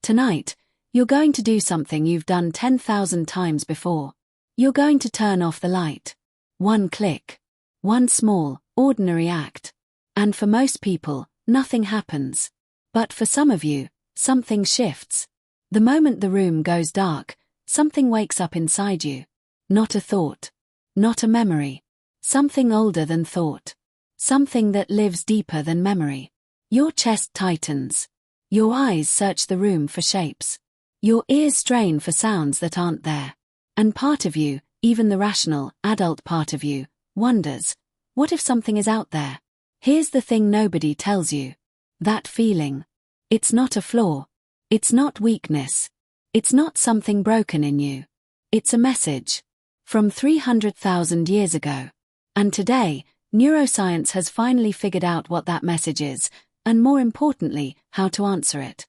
Tonight, you're going to do something you've done 10,000 times before. You're going to turn off the light. One click. One small, ordinary act. And for most people, nothing happens. But for some of you, something shifts. The moment the room goes dark, something wakes up inside you. Not a thought. Not a memory. Something older than thought. Something that lives deeper than memory. Your chest tightens. Your eyes search the room for shapes. Your ears strain for sounds that aren't there. And part of you, even the rational, adult part of you, wonders, what if something is out there? Here's the thing nobody tells you. That feeling. It's not a flaw. It's not weakness. It's not something broken in you. It's a message. From 300,000 years ago. And today, neuroscience has finally figured out what that message is, and more importantly, how to answer it.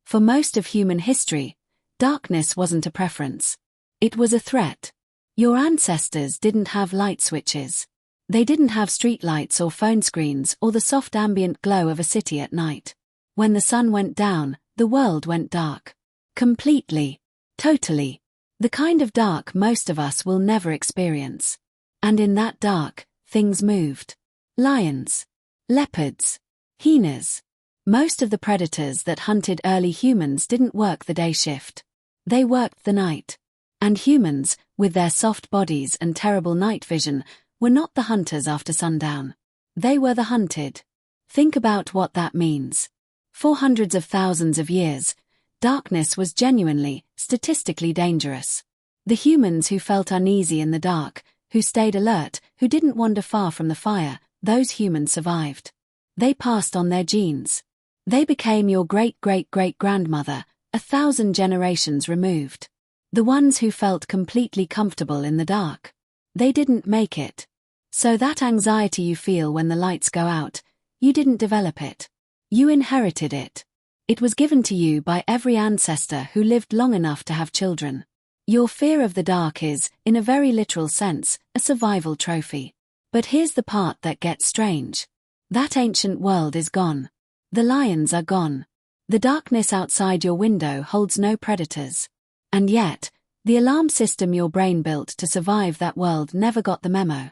For most of human history, darkness wasn't a preference. It was a threat. Your ancestors didn't have light switches. They didn't have streetlights or phone screens or the soft ambient glow of a city at night. When the sun went down, the world went dark. Completely. Totally. The kind of dark most of us will never experience. And in that dark, things moved. Lions. Leopards. Hyenas. Most of the predators that hunted early humans didn't work the day shift. They worked the night. And humans, with their soft bodies and terrible night vision, were not the hunters after sundown. They were the hunted. Think about what that means. For hundreds of thousands of years, darkness was genuinely, statistically dangerous. The humans who felt uneasy in the dark, who stayed alert, who didn't wander far from the fire, those humans survived. They passed on their genes. They became your great-great-great-grandmother, 1,000 generations removed. The ones who felt completely comfortable in the dark. They didn't make it. So that anxiety you feel when the lights go out, you didn't develop it. You inherited it. It was given to you by every ancestor who lived long enough to have children. Your fear of the dark is, in a very literal sense, a survival trophy. But here's the part that gets strange. That ancient world is gone. The lions are gone. The darkness outside your window holds no predators. And yet, the alarm system your brain built to survive that world never got the memo.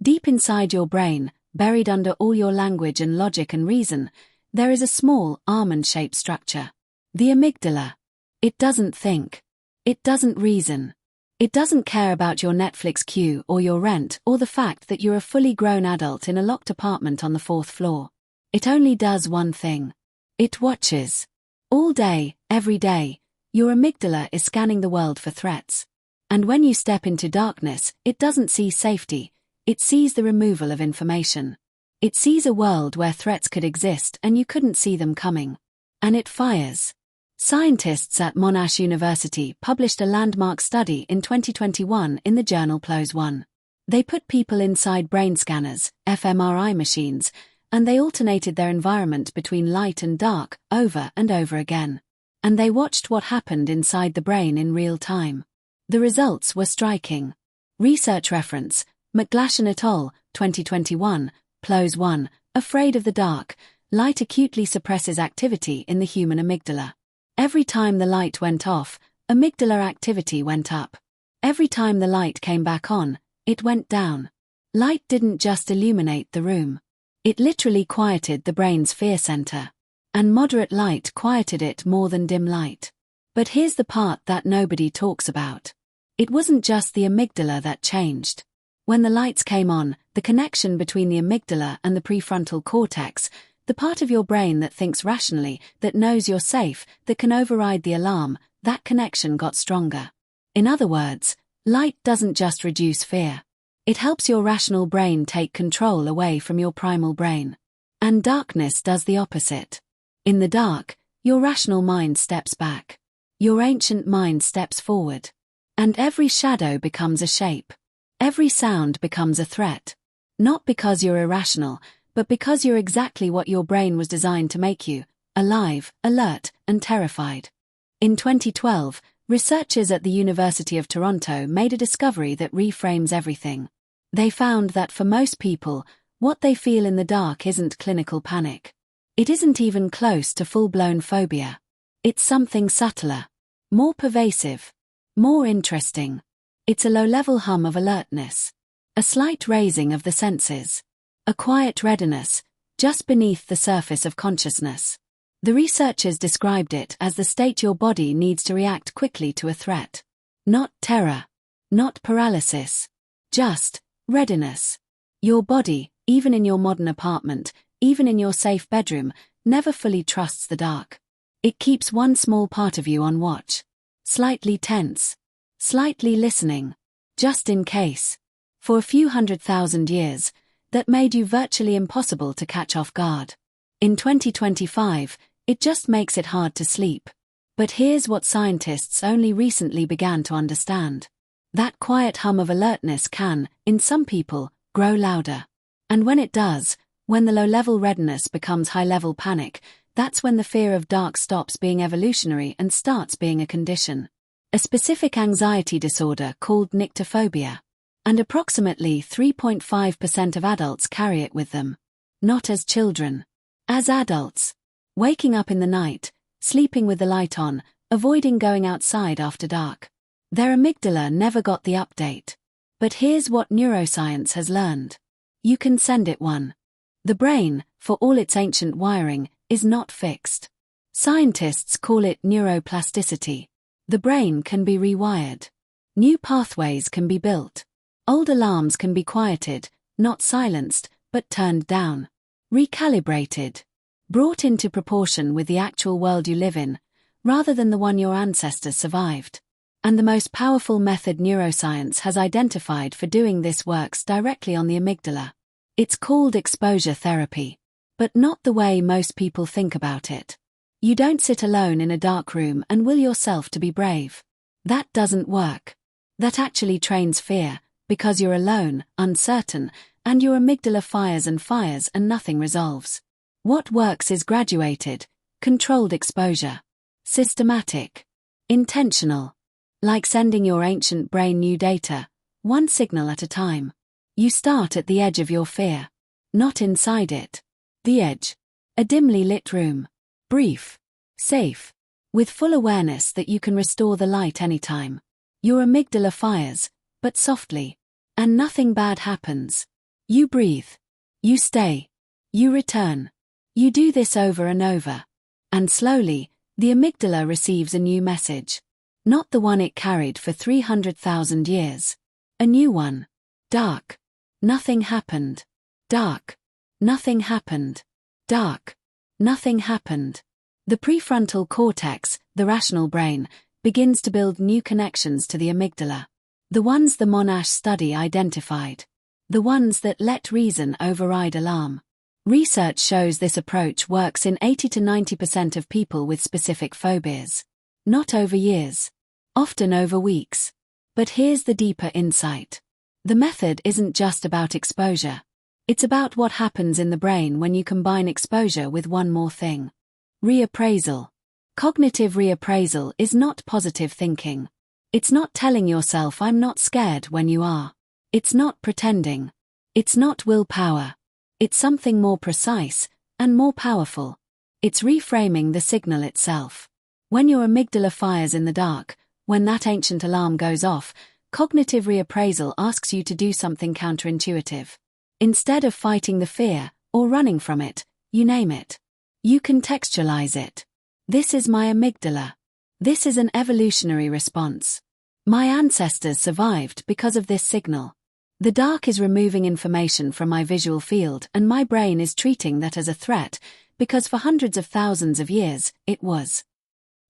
Deep inside your brain, buried under all your language and logic and reason, there is a small, almond-shaped structure. The amygdala. It doesn't think. It doesn't reason. It doesn't care about your Netflix queue or your rent or the fact that you're a fully grown adult in a locked apartment on the 4th floor. It only does one thing. It watches. All day, every day, your amygdala is scanning the world for threats. And when you step into darkness, it doesn't see safety, it sees the removal of information. It sees a world where threats could exist and you couldn't see them coming. And it fires. Scientists at Monash University published a landmark study in 2021 in the journal PLOS One. They put people inside brain scanners, fMRI machines, and they alternated their environment between light and dark over and over again. And they watched what happened inside the brain in real time. The results were striking. Research reference, McGlashan et al., 2021, PLOS One, afraid of the dark, light acutely suppresses activity in the human amygdala. Every time the light went off, amygdala activity went up. Every time the light came back on, it went down. Light didn't just illuminate the room. It literally quieted the brain's fear center. And moderate light quieted it more than dim light. But here's the part that nobody talks about. It wasn't just the amygdala that changed. When the lights came on, the connection between the amygdala and the prefrontal cortex, the part of your brain that thinks rationally, that knows you're safe, that can override the alarm, that connection got stronger. In other words, light doesn't just reduce fear. It helps your rational brain take control away from your primal brain. And darkness does the opposite. In the dark, your rational mind steps back. Your ancient mind steps forward. And every shadow becomes a shape. Every sound becomes a threat. Not because you're irrational, but because you're exactly what your brain was designed to make you, alive, alert, and terrified. In 2012, researchers at the University of Toronto made a discovery that reframes everything. They found that for most people, what they feel in the dark isn't clinical panic. It isn't even close to full-blown phobia. It's something subtler, more pervasive, more interesting. It's a low-level hum of alertness, a slight raising of the senses, a quiet readiness, just beneath the surface of consciousness. The researchers described it as the state your body needs to react quickly to a threat. Not terror, not paralysis, just readiness. Your body, even in your modern apartment, even in your safe bedroom, never fully trusts the dark. It keeps one small part of you on watch, slightly tense, slightly listening, just in case. For a few 100,000 years, that made you virtually impossible to catch off guard. In 2025, it just makes it hard to sleep. But here's what scientists only recently began to understand. That quiet hum of alertness can, in some people, grow louder. And when it does, when the low-level readiness becomes high-level panic, that's when the fear of dark stops being evolutionary and starts being a condition. A specific anxiety disorder called nyctophobia. And approximately 3.5% of adults carry it with them. Not as children. As adults. Waking up in the night, sleeping with the light on, avoiding going outside after dark. Their amygdala never got the update. But here's what neuroscience has learned. You can send it one. The brain, for all its ancient wiring, is not fixed. Scientists call it neuroplasticity. The brain can be rewired. New pathways can be built. Old alarms can be quieted, not silenced, but turned down. Recalibrated. Brought into proportion with the actual world you live in, rather than the one your ancestors survived. And the most powerful method neuroscience has identified for doing this works directly on the amygdala. It's called exposure therapy. But not the way most people think about it. You don't sit alone in a dark room and will yourself to be brave. That doesn't work. That actually trains fear, because you're alone, uncertain, and your amygdala fires and nothing resolves. What works is graduated, controlled exposure. Systematic. Intentional. Like sending your ancient brain new data, one signal at a time. You start at the edge of your fear. Not inside it. The edge. A dimly lit room. Brief. Safe. With full awareness that you can restore the light anytime. Your amygdala fires, but softly. And nothing bad happens. You breathe. You stay. You return. You do this over and over. And slowly, the amygdala receives a new message. Not the one it carried for 300,000 years. A new one. Dark. Nothing happened. Dark. Nothing happened. Dark. Nothing happened. The prefrontal cortex, the rational brain, begins to build new connections to the amygdala. The ones the Monash study identified. The ones that let reason override alarm. Research shows this approach works in 80 to 90% of people with specific phobias. Not over years. Often over weeks. But here's the deeper insight. The method isn't just about exposure. It's about what happens in the brain when you combine exposure with one more thing. Reappraisal. Cognitive reappraisal is not positive thinking. It's not telling yourself I'm not scared when you are. It's not pretending. It's not willpower. It's something more precise, and more powerful. It's reframing the signal itself. When your amygdala fires in the dark, when that ancient alarm goes off, cognitive reappraisal asks you to do something counterintuitive. Instead of fighting the fear, or running from it, you name it. You contextualize it. This is my amygdala. This is an evolutionary response. My ancestors survived because of this signal. The dark is removing information from my visual field and my brain is treating that as a threat, because for hundreds of thousands of years, it was.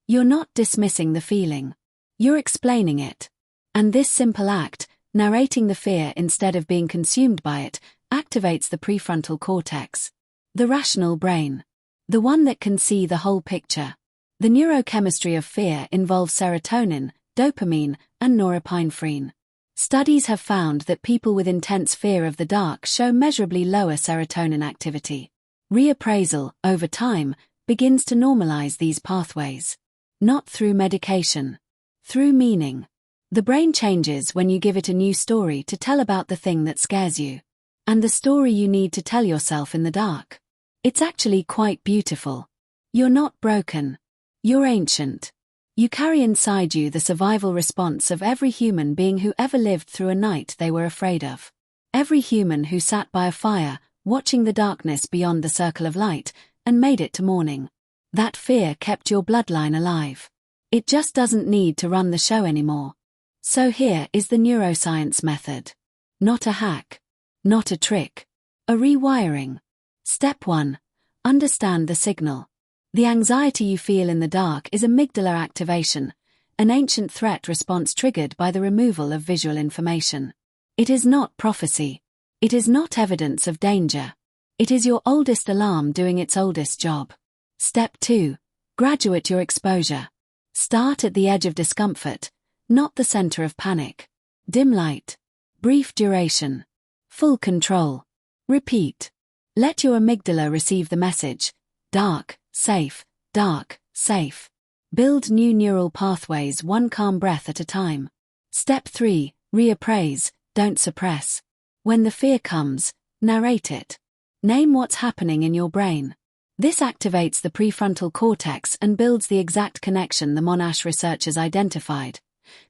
You're not dismissing the feeling. You're explaining it. And this simple act, narrating the fear instead of being consumed by it, activates the prefrontal cortex. The rational brain. The one that can see the whole picture. The neurochemistry of fear involves serotonin, dopamine, and norepinephrine. Studies have found that people with intense fear of the dark show measurably lower serotonin activity. Reappraisal, over time, begins to normalize these pathways. Not through medication. Through meaning. The brain changes when you give it a new story to tell about the thing that scares you. And the story you need to tell yourself in the dark. It's actually quite beautiful. You're not broken. You're ancient. You carry inside you the survival response of every human being who ever lived through a night they were afraid of. Every human who sat by a fire, watching the darkness beyond the circle of light, and made it to morning. That fear kept your bloodline alive. It just doesn't need to run the show anymore. So here is the neuroscience method. Not a hack. Not a trick. A rewiring. Step 1. Understand the signal. The anxiety you feel in the dark is amygdala activation, an ancient threat response triggered by the removal of visual information. It is not prophecy. It is not evidence of danger. It is your oldest alarm doing its oldest job. Step 2. Graduate your exposure. Start at the edge of discomfort, not the center of panic. Dim light. Brief duration. Full control. Repeat. Let your amygdala receive the message. Dark, safe, dark, safe. Build new neural pathways one calm breath at a time. Step 3. Reappraise, don't suppress. When the fear comes, narrate it. Name what's happening in your brain. This activates the prefrontal cortex and builds the exact connection the Monash researchers identified.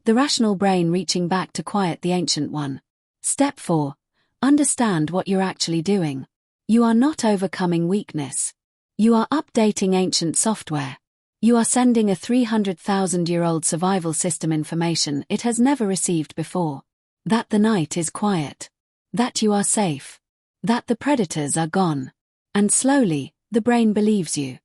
The rational brain reaching back to quiet the ancient one. Step 4. Understand what you're actually doing. You are not overcoming weakness. You are updating ancient software. You are sending a 300,000-year-old survival system information it has never received before. That the night is quiet. That you are safe. That the predators are gone. And slowly, the brain believes you.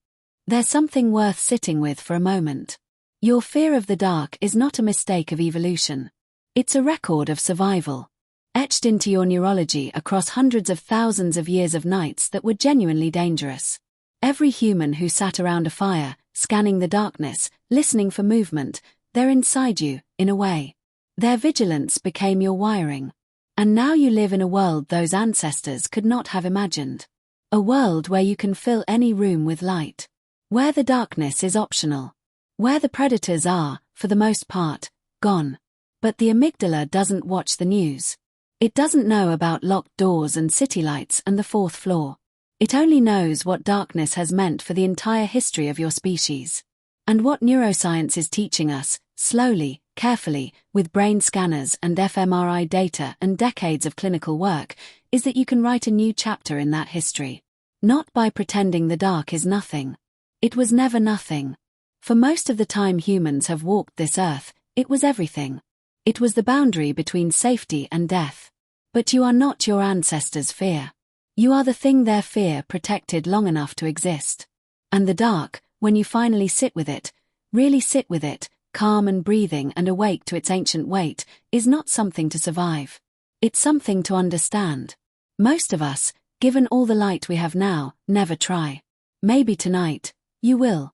There's something worth sitting with for a moment. Your fear of the dark is not a mistake of evolution. It's a record of survival. Etched into your neurology across hundreds of thousands of years of nights that were genuinely dangerous. Every human who sat around a fire, scanning the darkness, listening for movement, they're inside you, in a way. Their vigilance became your wiring. And now you live in a world those ancestors could not have imagined. A world where you can fill any room with light. Where the darkness is optional. Where the predators are, for the most part, gone. But the amygdala doesn't watch the news. It doesn't know about locked doors and city lights and the fourth floor. It only knows what darkness has meant for the entire history of your species. And what neuroscience is teaching us, slowly, carefully, with brain scanners and fMRI data and decades of clinical work, is that you can write a new chapter in that history. Not by pretending the dark is nothing. It was never nothing. For most of the time humans have walked this earth, it was everything. It was the boundary between safety and death. But you are not your ancestors' fear. You are the thing their fear protected long enough to exist. And the dark, when you finally sit with it, really sit with it, calm and breathing and awake to its ancient weight, is not something to survive. It's something to understand. Most of us, given all the light we have now, never try. Maybe tonight, you will.